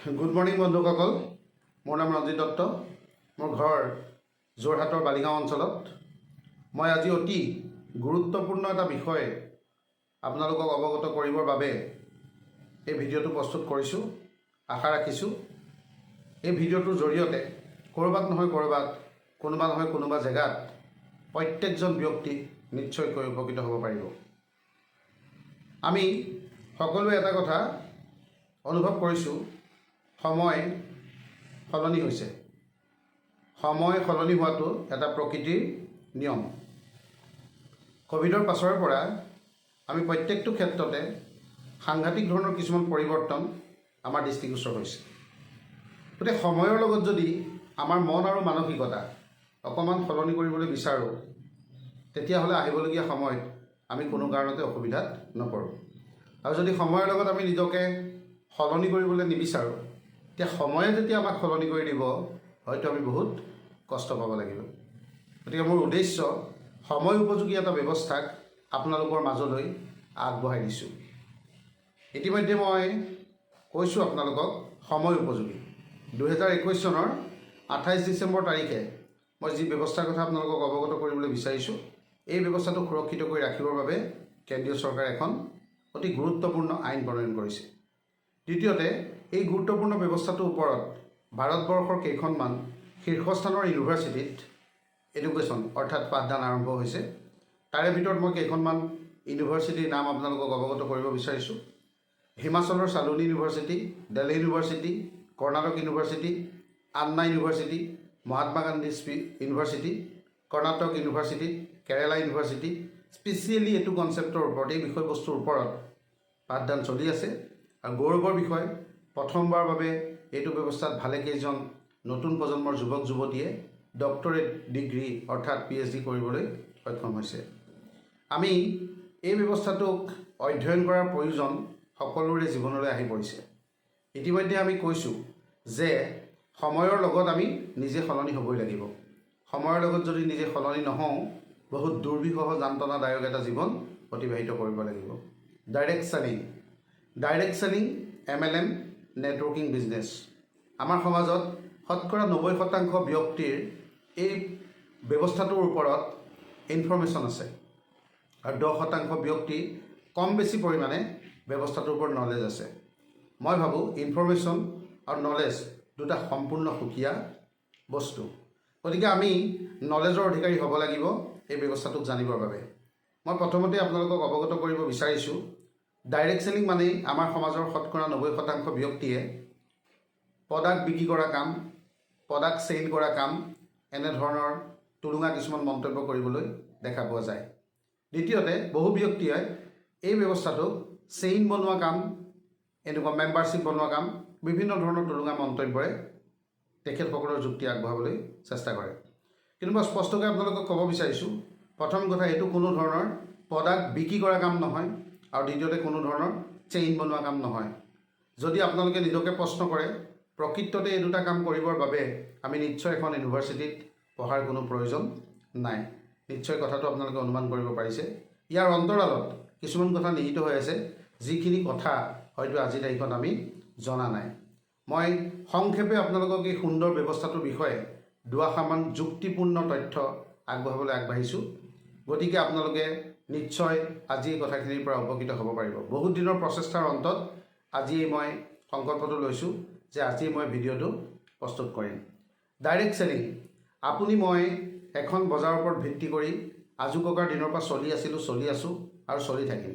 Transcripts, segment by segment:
Good morning বন্ধুসকল, মোৰ নাম ৰঞ্জিত দত্ত। মোৰ ঘৰ যোৰহাটৰ বালিগাঁও অঞ্চলত। মই আজি অতি গুৰুত্বপূৰ্ণ এটা বিষয় আপোনালোকক অৱগত কৰিবৰ বাবে এই ভিডিঅ'টো প্ৰস্তুত কৰিছোঁ। আশা ৰাখিছোঁ এই ভিডিঅ'টোৰ জৰিয়তে ক'ৰবাত নহয় ক'ৰবাত, কোনোবা নহয় কোনোবা জেগাত প্ৰত্যেকজন ব্যক্তি নিশ্চয়কৈ উপকৃত হ'ব পাৰিব। আমি সকলোৱে এটা কথা অনুভৱ কৰিছোঁ, সময় সলনি হৈছে। সময় সলনি হোৱাটো এটা প্ৰকৃতিৰ নিয়ম। ক'ভিডৰ পাছৰে পৰা আমি প্ৰত্যেকটো ক্ষেত্ৰতে সাংঘাতিক ধৰণৰ কিছুমান পৰিৱৰ্তন আমাৰ দৃষ্টিগোচৰ হৈছে। গতিকে সময়ৰ লগত যদি আমাৰ মন আৰু মানসিকতা অকণমান সলনি কৰিবলৈ বিচাৰোঁ, তেতিয়াহ'লে আহিবলগীয়া সময়ত আমি কোনো কাৰণতে অসুবিধাত নপৰোঁ। আৰু যদি সময়ৰ লগত আমি নিজকে সলনি কৰিবলৈ নিবিচাৰোঁ, তেতিয়া সময়ে যেতিয়া আমাক সলনি কৰি দিব, হয়তো আমি বহুত কষ্ট পাব লাগিব। গতিকে মোৰ উদ্দেশ্য সময় উপযোগী এটা ব্যৱস্থাক আপোনালোকৰ মাজলৈ আগবঢ়াই দিছোঁ। ইতিমধ্যে মই কৈছোঁ আপোনালোকক সময় উপযোগী। 2021 চনৰ 28 ডিচেম্বৰ তাৰিখে মই যি ব্যৱস্থাৰ কথা আপোনালোকক অৱগত কৰিবলৈ বিচাৰিছোঁ, এই ব্যৱস্থাটো সুৰক্ষিত কৰি ৰাখিবৰ বাবে কেন্দ্ৰীয় চৰকাৰে এখন অতি গুৰুত্বপূৰ্ণ আইন প্ৰণয়ন কৰিছে। দ্বিতীয়তে, এই গুৰুত্বপূৰ্ণ ব্যৱস্থাটোৰ ওপৰত ভাৰতবৰ্ষৰ কেইখনমান শীৰ্ষস্থানৰ ইউনিভাৰ্চিটিত এডুকেশ্যন অৰ্থাৎ পাঠদান আৰম্ভ হৈছে। তাৰে ভিতৰত মই কেইখনমান ইউনিভাৰ্চিটিৰ নাম আপোনালোকক অৱগত কৰিব বিচাৰিছোঁ। হিমাচলৰ Shoolini university, Delhi university, Karnataka university, Anna university, Mahatma Gandhi university, Karnataka university, Kerala university. Specially এইটো কনচেপ্টৰ ওপৰত, এই বিষয়বস্তুৰ ওপৰত পাঠদান চলি আছে। আৰু গৌৰৱৰ বিষয়, প্ৰথমবাৰৰ বাবে এইটো ব্যৱস্থাত ভালেকেইজন নতুন প্ৰজন্মৰ যুৱক যুৱতীয়ে ডক্টৰেট ডিগ্ৰী অৰ্থাৎ PhD কৰিবলৈ সক্ষম হৈছে। আমি এই ব্যৱস্থাটোক অধ্যয়ন কৰাৰ প্ৰয়োজন সকলোৰে জীৱনলৈ আহি পৰিছে। ইতিমধ্যে আমি কৈছোঁ যে সময়ৰ লগত আমি নিজে সলনি হ'বই লাগিব। সময়ৰ লগত যদি নিজে সলনি নহওঁ, বহুত দুৰ্বিষহ যান্ত্ৰণাদায়ক এটা জীৱন অতিবাহিত কৰিব লাগিব। Direct selling, MLM, networking business. আমাৰ সমাজত শতকৰা 90% ব্যক্তিৰ এই ব্যৱস্থাটোৰ ওপৰত ইনফৰ্মেশ্যন আছে, আৰু 10% ব্যক্তি কম বেছি পৰিমাণে ব্যৱস্থাটোৰ ওপৰত নলেজ আছে। মই ভাবোঁ ইনফৰ্মেশ্যন আৰু নলেজ দুটা সম্পূৰ্ণ সুকীয়া বস্তু। গতিকে আমি নলেজৰ অধিকাৰী হ'ব লাগিব এই ব্যৱস্থাটোক জানিবৰ বাবে। মই প্ৰথমতে আপোনালোকক অৱগত কৰিব বিচাৰিছোঁ, ডাইৰেক্ট চেলিং মানে আমাৰ সমাজৰ শতকৰা 90% ব্যক্তিয়ে প্ৰডাক্ট বিক্ৰী কৰা কাম, প্ৰডাক্ট চেইল কৰা কাম, এনেধৰণৰ টুলুঙা কিছুমান মন্তব্য কৰিবলৈ দেখা পোৱা যায়। দ্বিতীয়তে, বহু ব্যক্তিয়ে এই ব্যৱস্থাটোক চেইন বনোৱা কাম, এনেকুৱা মেম্বাৰশ্বিপ বনোৱা কাম, বিভিন্ন ধৰণৰ টুলুঙা মন্তব্যৰে তেখেতসকলৰ যুক্তি আগবঢ়াবলৈ চেষ্টা কৰে। কিন্তু মই স্পষ্টকৈ আপোনালোকক ক'ব বিচাৰিছোঁ, প্ৰথম কথা, এইটো কোনো ধৰণৰ প্ৰডাক্ট বিক্ৰী কৰা কাম নহয়, আৰু দ্বিতীয়তে কোনো ধৰণৰ চেইন বনোৱা কাম নহয়। যদি আপোনালোকে নিজকে প্ৰশ্ন কৰে, প্ৰকৃততে এই দুটা কাম কৰিবৰ বাবে আমি নিশ্চয় এখন ইউনিভাৰ্চিটিত পঢ়াৰ কোনো প্ৰয়োজন নাই। নিশ্চয় কথাটো আপোনালোকে অনুমান কৰিব পাৰিছে। ইয়াৰ অন্তৰালত কিছুমান কথা নিহিত হৈ আছে, যিখিনি কথা হয়তো আজিৰ তাৰিখত আমি জনা নাই। মই সংক্ষেপে আপোনালোকক এই সুন্দৰ ব্যৱস্থাটোৰ বিষয়ে দুআষাৰমান যুক্তিপূৰ্ণ তথ্য আগবঢ়াবলৈ আগবাঢ়িছোঁ। গতিকে আপোনালোকে নিশ্চয় আজি এই কথাখিনিৰ পৰা উপকৃত হ'ব পাৰিব। বহুত দিনৰ প্ৰচেষ্টাৰ অন্তত আজি মই সংকল্পটো লৈছোঁ যে আজি মই ভিডিঅ'টো প্ৰস্তুত কৰিম। ডাইৰেক্ট চেলিং, আপুনি মই এখন বজাৰৰ ওপৰত ভিত্তি কৰি আজোককাৰ দিনৰ পৰা চলি আছোঁ আৰু চলি থাকিম।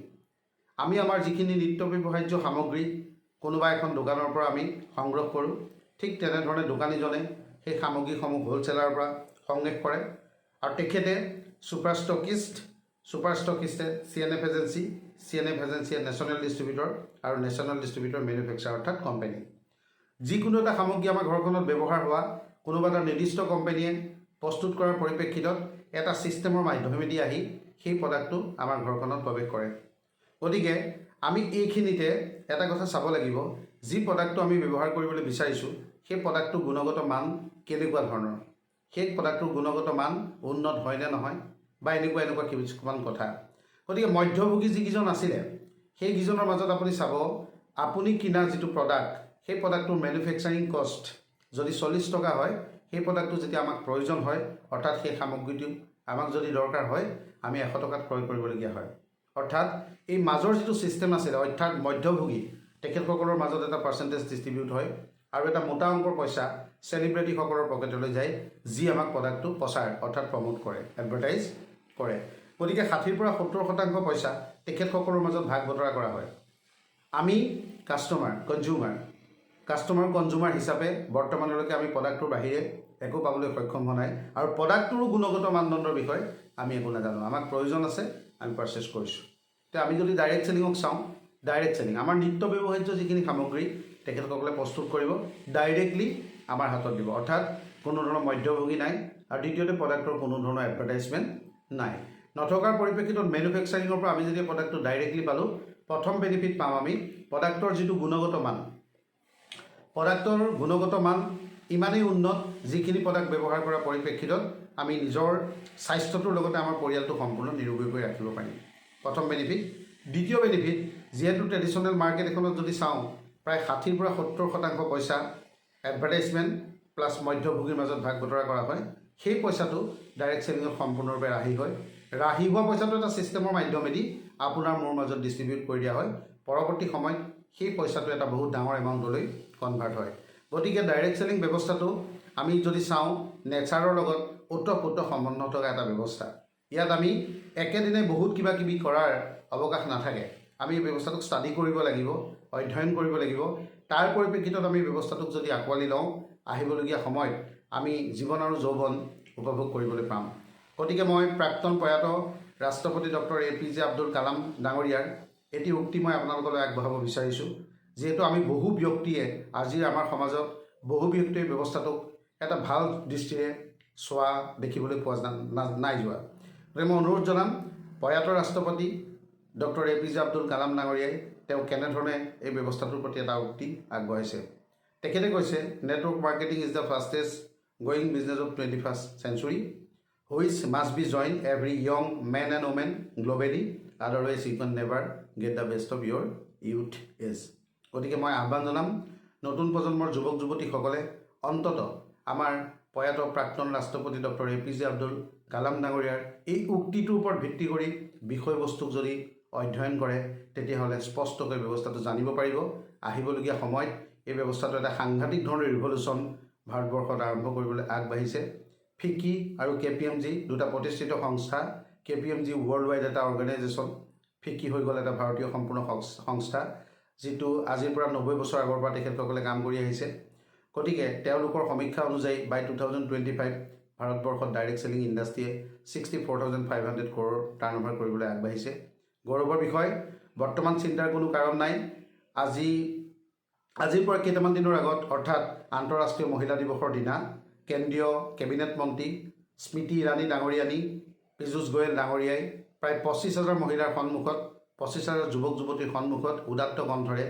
আমি আমাৰ যিখিনি নিত্য ব্যৱহাৰ্য সামগ্ৰী কোনোবা এখন দোকানৰ পৰা আমি সংগ্ৰহ কৰোঁ, ঠিক তেনেধৰণে দোকানীজনে সেই সামগ্ৰীসমূহ হ'লচেলাৰৰ পৰা সংগ্ৰহ কৰে, আৰু তেখেতে ছুপাৰ ষ্টকিষ্টে CNF এজেঞ্চিয়ে নেশ্যনেল ডিষ্ট্ৰিবিউটৰ, আৰু নেশ্যনেল ডিষ্ট্ৰিবিউটৰ মেনুফেকচাৰ অৰ্থাৎ কোম্পানী। যিকোনো এটা সামগ্ৰী আমাৰ ঘৰখনত ব্যৱহাৰ হোৱা কোনোবা এটা নিৰ্দিষ্ট কোম্পানীয়ে প্ৰস্তুত কৰাৰ পৰিপ্ৰেক্ষিতত এটা ছিষ্টেমৰ মাধ্যমেদি আহি সেই প্ৰডাক্টটো আমাৰ ঘৰখনত প্ৰৱেশ কৰে। গতিকে আমি এইখিনিতে এটা কথা চাব লাগিব, যি প্ৰডাক্টটো আমি ব্যৱহাৰ কৰিবলৈ বিচাৰিছোঁ সেই প্ৰডাক্টটোৰ গুণগত মান কেনেকুৱা ধৰণৰ, সেই প্ৰডাক্টটোৰ গুণগত মান উন্নত হয় নে নহয়, বা এনেকুৱা কিছুমান কথা। গতিকে মধ্যভোগী যিকেইজন আছিলে সেইকেইজনৰ মাজত আপুনি চাব, আপুনি কিনা যিটো প্ৰডাক্ট সেই প্ৰডাক্টটোৰ মেনুফেকচাৰিং কষ্ট যদি 40 টকা হয়, সেই প্ৰডাক্টটো যেতিয়া আমাক প্ৰয়োজন হয়, অৰ্থাৎ সেই সামগ্ৰীটো আমাক যদি দৰকাৰ হয়, আমি 100 টকাত ক্ৰয় কৰিবলগীয়া হয়। অৰ্থাৎ এই মাজৰ যিটো ছিষ্টেম আছিলে, অৰ্থাৎ মধ্যভোগী তেখেতসকলৰ মাজত এটা পাৰ্চেণ্টেজ ডিষ্ট্ৰিবিউট হয় আৰু এটা মোটা অংকৰ পইচা চেলিব্ৰিটিসকলৰ পকেটলৈ যায়, যি আমাক প্ৰডাক্টটো প্ৰচাৰ অৰ্থাৎ প্ৰমোট কৰে, এডভাৰটাইজ কৰে। গতিকে 60 পৰা 70% পইচা তেখেতসকলৰ মাজত ভাগ বতৰা কৰা হয়। আমি কাষ্টমাৰ কনজিউমাৰ হিচাপে বৰ্তমানলৈকে আমি প্ৰডাক্টটোৰ বাহিৰে একো পাবলৈ সক্ষম হোৱা নাই আৰু প্ৰডাক্টটোৰো গুণগত মানদণ্ডৰ বিষয়ে আমি একো নাজানো। আমাক প্ৰয়োজন আছে, আমি পাৰ্চেছ কৰিছোঁ। এতিয়া আমি যদি ডাইৰেক্ট চেলিঙক চাওঁ, ডাইৰেক্ট চেলিং আমাৰ নিত্য ব্যৱহাৰ্য যিখিনি সামগ্ৰী তেখেতসকলে প্ৰস্তুত কৰিব, ডাইৰেক্টলি আমাৰ হাতত দিব, অৰ্থাৎ কোনো ধৰণৰ মধ্যভোগী নাই। আৰু দ্বিতীয়তে প্ৰডাক্টৰ কোনো ধৰণৰ এডভাৰটাইজমেণ্ট নাই। নথকাৰ পৰিপ্ৰেক্ষিতত মেনুফেকচাৰিঙৰ পৰা আমি যেতিয়া প্ৰডাক্টটো ডাইৰেক্টলি পালোঁ, প্ৰথম বেনিফিট পাম আমি প্ৰডাক্টৰ যিটো গুণগত মান। প্ৰডাক্টৰ গুণগত মান ইমানেই উন্নত, যিখিনি প্ৰডাক্ট ব্যৱহাৰ কৰাৰ পৰিপ্ৰেক্ষিতত আমি নিজৰ স্বাস্থ্যটোৰ লগতে আমাৰ পৰিয়ালটো সম্পূৰ্ণ নিৰোগী কৰি ৰাখিব পাৰিম। প্ৰথম বেনিফিট। দ্বিতীয় বেনিফিট, যিহেতু ট্ৰেডিশ্যনেল মাৰ্কেট এখনত যদি চাওঁ, প্ৰায় 60 পৰা 70% পইচা এডভাৰটাইজমেণ্ট প্লাছ মধ্যভোগীৰ মাজত ভাগ বতৰা কৰা হয়। সেই পইচাটো ডাইৰেক্ট চেলিঙত সম্পূৰ্ণৰূপে ৰাহি হয়। ৰাহি হোৱা পইচাটো এটা ছিষ্টেমৰ মাধ্যমেদি আপোনাৰ মোৰ মাজত ডিষ্ট্ৰিবিউট কৰি দিয়া হয়। পৰৱৰ্তী সময়ত সেই পইচাটো এটা বহুত ডাঙৰ এমাউণ্টলৈ কনভাৰ্ট হয়। গতিকে ডাইৰেক্ট চেলিং ব্যৱস্থাটো আমি যদি চাওঁ, নেচাৰৰ লগত ওতঃপ্ৰোত সম্বন্ধ থকা এটা ব্যৱস্থা। ইয়াত আমি একেদিনে বহুত কিবা কিবি কৰাৰ অৱকাশ নাথাকে। আমি এই ব্যৱস্থাটোক ষ্টাডি কৰিব লাগিব, অধ্যয়ন কৰিব লাগিব। তাৰ পৰিপ্ৰেক্ষিতত আমি ব্যৱস্থাটোক যদি আঁকোৱালি লওঁ, আহিবলগীয়া সময়ত আমি জীৱন আৰু যৌৱন উপভোগ কৰিবলৈ পাম। গতিকে মই প্ৰাক্তন প্ৰয়াত ৰাষ্ট্ৰপতি ডক্টৰ APJ আব্দুল কালাম ডাঙৰীয়াৰ এটি উক্তি মই আপোনালোকলৈ আগবঢ়াব বিচাৰিছোঁ। যিহেতু আমি বহু ব্যক্তিয়ে আজিৰ আমাৰ সমাজত বহু ব্যক্তিয়ে ব্যৱস্থাটোক এটা ভাল দৃষ্টিৰে চোৱা দেখিবলৈ পোৱা নাই যোৱা। গতিকে মই অনুৰোধ জনাম, প্ৰয়াত ৰাষ্ট্ৰপতি ডক্টৰ APJ আব্দুল কালাম ডাঙৰীয়াই তেওঁ কেনেধৰণে এই ব্যৱস্থাটোৰ প্ৰতি এটা উক্তি আগবঢ়াইছে। তেখেতে কৈছে, network marketing is the fastest growing business of 21st century, which must be joined every young man and woman globally, otherwise you can never get the best of your youth age. গতিকে মই আহ্বান জনাম, নতুন প্ৰজন্মৰ যুৱক যুৱতীসকলে অন্ততঃ আমাৰ প্ৰয়াত প্ৰাক্তন ৰাষ্ট্ৰপতি ডক্টৰ APJ আব্দুল কালাম ডাঙৰীয়াৰ এই উক্তিটোৰ ওপৰত ভিত্তি কৰি বিষয়বস্তুক যদি অধ্যয়ন কৰে, তেতিয়াহ'লে স্পষ্টকৈ ব্যৱস্থাটো জানিব পাৰিব। আহিবলগীয়া সময়ত এই ব্যৱস্থাটো এটা সাংঘাতিক ধৰণৰ ৰিভলিউশ্যন ভাৰতবৰ্ষত আৰম্ভ কৰিবলৈ আগবাঢ়িছে। ফিকি আৰু KPMG দুটা প্ৰতিষ্ঠিত সংস্থা, KPMG ৱৰ্ল্ড ৱাইড এটা অৰ্গেনাইজেশ্যন, ফিকি হৈ গ'ল এটা ভাৰতীয় সম্পূৰ্ণ সংস্থা, যিটো আজিৰ পৰা 90 বছৰ আগৰ পৰা তেখেতসকলে কাম কৰি আহিছে। গতিকে তেওঁলোকৰ সমীক্ষা অনুযায়ী বাই 2025 ভাৰতবৰ্ষত ডাইৰেক্ট চেলিং ইণ্ডাষ্ট্ৰীয়ে 64,500 crore টাৰ্ণঅভাৰ কৰিবলৈ আগবাঢ়িছে। গৌৰৱৰ বিষয়। বৰ্তমান চিন্তাৰ কোনো কাৰণ নাই। আজিৰ পৰা কেইটামান দিনৰ আগত, অৰ্থাৎ আন্তঃৰাষ্ট্ৰীয় মহিলা দিৱসৰ দিনা, কেন্দ্ৰীয় কেবিনেট মন্ত্ৰী স্মৃতি ইৰাণী ডাঙৰীয়ানী, পীযুষ গোয়েল ডাঙৰীয়াই প্ৰায় 25,000 মহিলাৰ সন্মুখত, 25,000 যুৱক যুৱতীৰ সন্মুখত উদাত্ত কণ্ঠৰে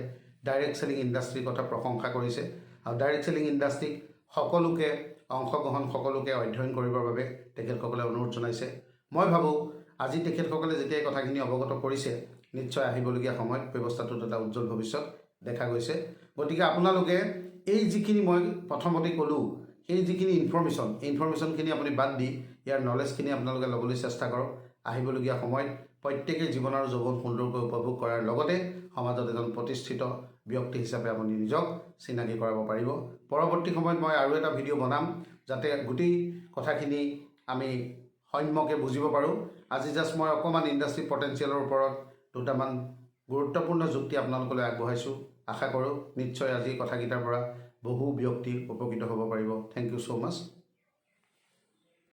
ডাইৰেক্ট চেলিং ইণ্ডাষ্ট্ৰীৰ কথা প্ৰশংসা কৰিছে। আৰু ডাইৰেক্ট চেলিং ইণ্ডাষ্ট্ৰীক সকলোকে সকলোকে অধ্যয়ন কৰিবৰ বাবে তেখেতসকলে অনুৰোধ জনাইছে। মই ভাবোঁ আজি তেখেতসকলে যেতিয়া এই কথাখিনি অৱগত কৰিছে, নিশ্চয় আহিবলগীয়া সময়ত ব্যৱস্থাটোত এটা উজ্জ্বল ভৱিষ্যত দেখা গৈছে। গতিকে আপোনালোকে এই যিখিনি মই প্ৰথমতে ক'লোঁ, সেই যিখিনি ইনফৰমেশ্যনখিনি আপুনি বাদ দি ইয়াৰ নলেজখিনি আপোনালোকে ল'বলৈ চেষ্টা কৰক। আহিবলগীয়া সময়ত প্ৰত্যেকে জীৱন আৰু যৌৱন সুন্দৰকৈ উপভোগ কৰাৰ লগতে সমাজত এজন প্ৰতিষ্ঠিত ব্যক্তি হিচাপে আপুনি নিজক চিনাকি কৰাব পাৰিব। পৰৱৰ্তী সময়ত মই আৰু এটা ভিডিঅ' বনাম, যাতে গোটেই কথাখিনি আমি সম্যকে বুজিব পাৰোঁ। আজি জাষ্ট মই অকণমান ইণ্ডাষ্ট্ৰী পটেঞ্চিয়েলৰ ওপৰত দুটামান গুৰুত্বপূৰ্ণ যুক্তি আপোনালোকলৈ আগবঢ়াইছোঁ। আশা কৰোঁ নিশ্চয় আজি কথাকেইটাৰ পৰা বহু ব্যক্তি উপকৃত হ'ব পাৰিব। Thank you so' much.